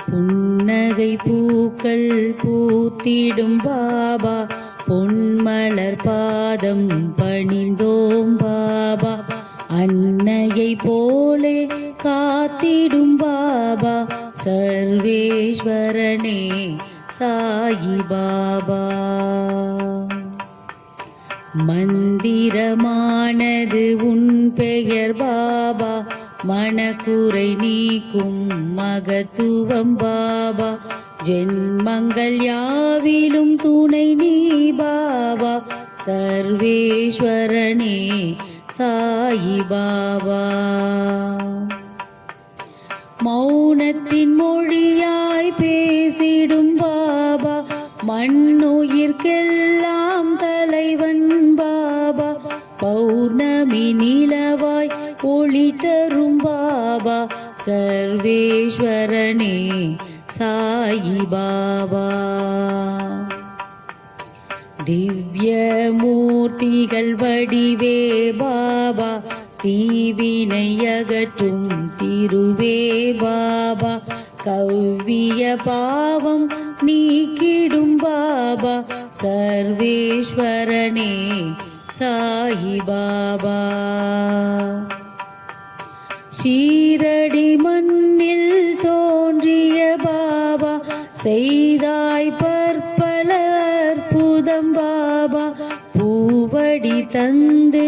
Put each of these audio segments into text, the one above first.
புன்னகை பூக்கள் பூத்திடும் பாபா, பொன்மலர் பாதம் பணிந்தோம் பாபா. அன்னையை போலே காத்திடும் பாபா, சர்வேஸ்வரனே சாயி பாபா. மந்திரமானது உன் பெயர் பாபா, மனக்குறை நீக்கும் மகத்துவம் பாபா. ஜென்மங்கள் யாவிலும் துணை நீ பாபா, சர்வேஸ்வரனே சாயி பாபா. மௌனத்தின் மொழியாய் பேசிடும் பாபா, மண்ணுயிர்க்கெல்லாம் தலைவன் பாபா. பௌர்ணமி நிலவாய் ஒளி தரும் பாபா, சர்வேஸ்வரனே சாயி பாபா. திவ்ய மூர்த்திகள் வடிவே பாபா, தீவினை அகற்றும் திருவே பாபா. கவ்விய பாவம் நீக்கிடும் பாபா, சர்வேஸ்வரனே சாயி பாபா. ஷீரடி மண்ணில் தோன்றிய பாபா, செய்தாய் பற்பல அற்புதம் பாபா. பூவடி தந்து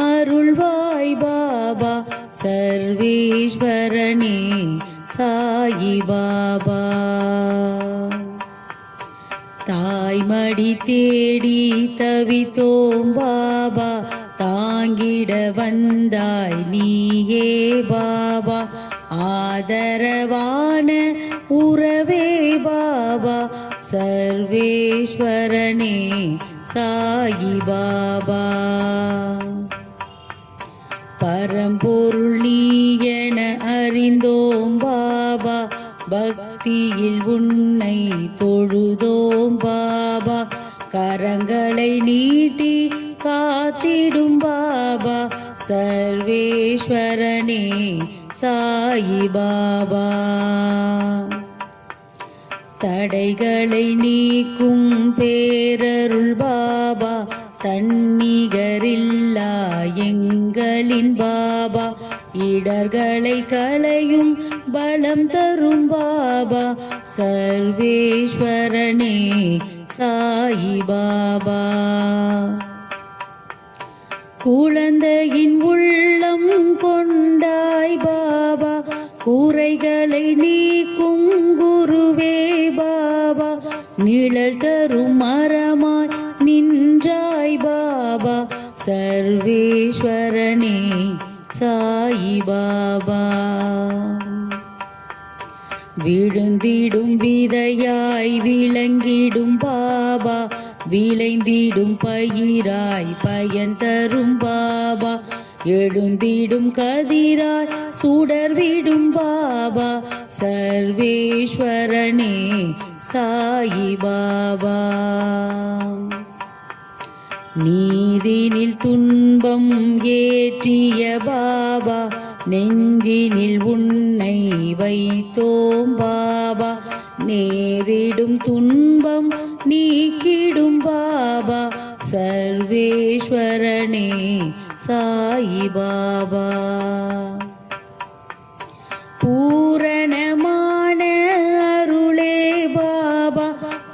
அருள்வாய் பாபா, சர்வேஸ்வரனே சாயி பாபா. தாய்மடி தேடி தவித்தோம் பாபா, தாங்கிட வந்தாய் நீயே பாபா. ஆதரவான உறவே பாபா, சர்வேஸ்வரனே சாயி பாபா. பரம்பொருள் நீ என அறிந்தோம் பாபா, பக்தியில் உன்னை தொழுதோம் பாபா. கரங்களை நீட்டி காத்திடும் பாபா, சர்வேஸ்வரனே சாயி பாபா. தடைகளை நீக்கும் பேரருள் பாபா, தன்னிகரில்லா எங்களின் பாபா. இடர்களை களையும் பலம் தரும் பாபா, சர்வேஸ்வரனே சாயி பாபா. குழந்தையின் உள்ளம் கொண்டாய் பாபா, குறைகளை நீக்கும் குருவே பாபா. நிழல் தரும் மரமாய் நின்றாய் பாபா, சர்வேஸ்வரனே சாயி பாபா. விழுந்திடும் விதையாய் விளங்கிடும் பாபா, விளைந்திடும் பயிராய் பயன் தரும் பாபா. எழுந்திடும் கதிராய் சுடர்விடும் பாபா, சர்வேஸ்வரனே சாயி பாபா. நீரினில் துன்பம் ஏற்றிய பாபா, நெஞ்சினில் உன்னை வைத்தோம் பாபா. நேரிடும் துன்பம் நீக்கிடும் பாபா, சர்வேஸ்வரனே சாயி பாபா. பூரணமான அருளே பாபா,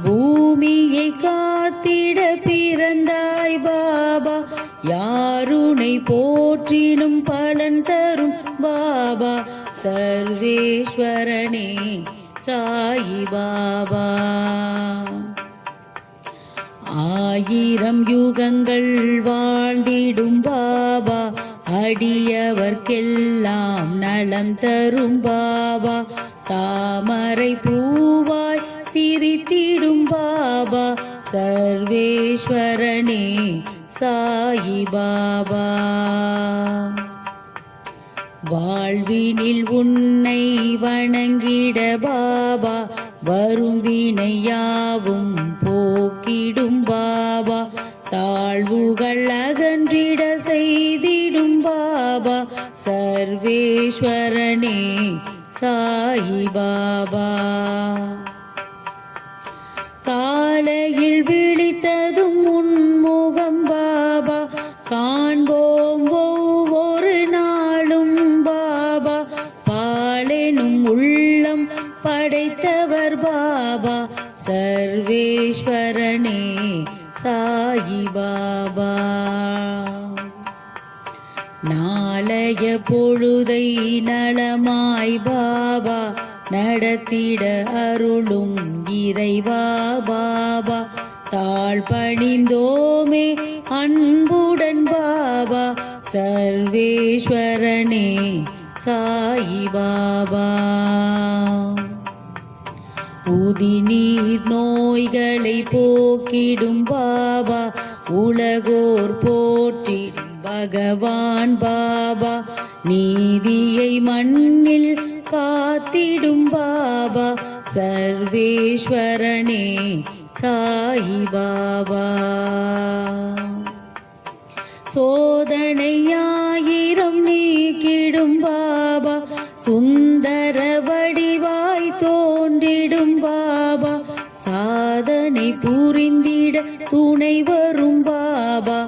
பூமியை காத்திட பிறந்தாய் பாபா. யாருனை போற்றினும் பலன் தரும் பாபா, சர்வேஸ்வரனே சாயி பாபா. ஆயிரம் யுகங்கள் வாழ்ந்திடும் பாபா, அடியவர்க்கெல்லாம் நலம் தரும் பாபா. தாமரை பூவாய் சிரித்திடும் பாபா, சர்வேஸ்வரனே சாயி பாபா. வாழ்வினில் உன்னை வணங்கிட பாபா, வரும் வினையாவும் போக்கிடும் பாபா. தாழ்வுகள் அகன்றிட செய்திடும் பாபா, சர்வேஸ்வரனே சாயி பாபா. படைத்தவர் பாபா சர்வேஸ்வரனே சாயி பாபா. நாளைய பொழுதை நலமாய் பாபா நடத்திட அருளும் இறைவா பாபா. தாழ் பணிந்தோமே அன்புடன் பாபா சர்வேஸ்வரனே சாயி பாபா. உதி நீர் நோய்களை போக்கிடும் பாபா உலகோர் போற்றிடும் பகவான் பாபா. நீதியை மண்ணில் காத்திடும் பாபா சர்வேஸ்வரனே சாயி பாபா. சோதனையாயிரம் நீக்கிடும் பாபா சுந்தர வடிவாய் தோன்றிடும் பாபா. சாதனை புரிந்திட துணை வரும் பாபா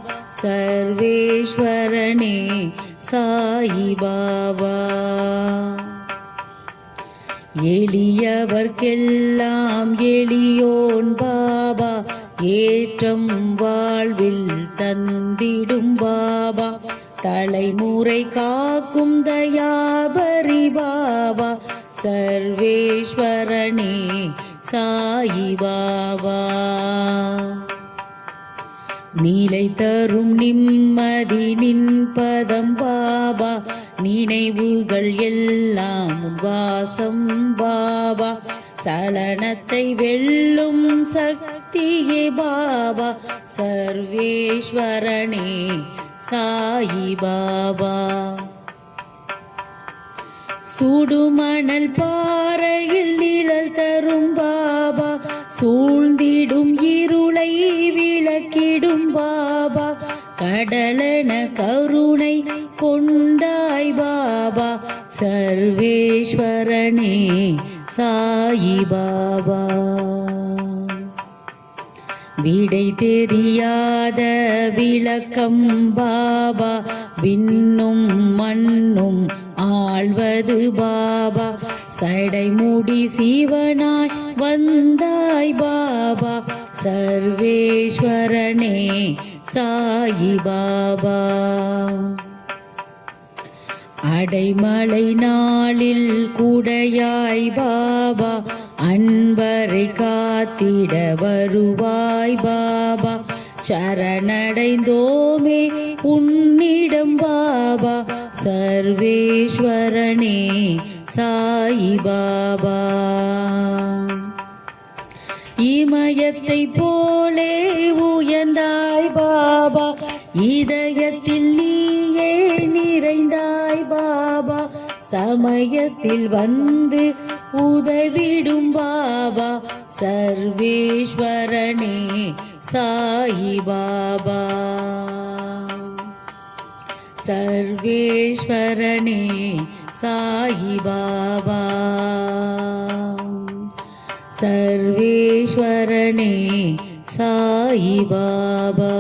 சர்வேஸ்வரனே சாயி பாபா. எளியவர்க்கெல்லாம் எளியோன் பாபா ஏற்றம் வாழ்வில் தந்திடும் பாபா. தலைமுறை காக்கும் தயாபரி பாபா சர்வேஸ்வரனே சாயி பாபா. நீலை தரும் நிம்மதி நின்பதம் பாபா. நினைவுகள் எல்லாம் வாசம் பாபா. சலனத்தை வெல்லும் சக்தியே பாபா சர்வேஸ்வரனே சாயி பாபா. சுடுமணல் பாறையில் நிழல் தரும் பாபா. சூழ்ந்திடும் இருளை விளக்கிடும் பாபா. கடலென கருணை கொண்டாய் பாபா சர்வேஸ்வரனே சாயி பாபா. விடை தெரியாத விளக்கம் பாபா. விண்ணும் மண்ணும் ஆழ்வது பாபா. சடைமுடி சிவனாய் வந்தாய் பாபா சர்வேஸ்வரனே சாயி பாபா. அடைமலை நாளில் குடையாய் பாபா. அன்பரை காத்திட வருவாய் பாபா. சரணடைந்தோமே உன்னிடம் பாபா சர்வேஸ்வரனே சாயி பாபா. இமயத்தை போலே உயர்ந்தாய் பாபா. இதயத்தில் நீயே நிறைந்தாய் பாபா. சமயத்தில் வந்து உதவிடும் பாபா சர்வேஸ்வரனே சாயி பாபா. சர்வேஸ்வரனே சாயி பாபா. சர்வேஸ்வரனே சாயி பாபா.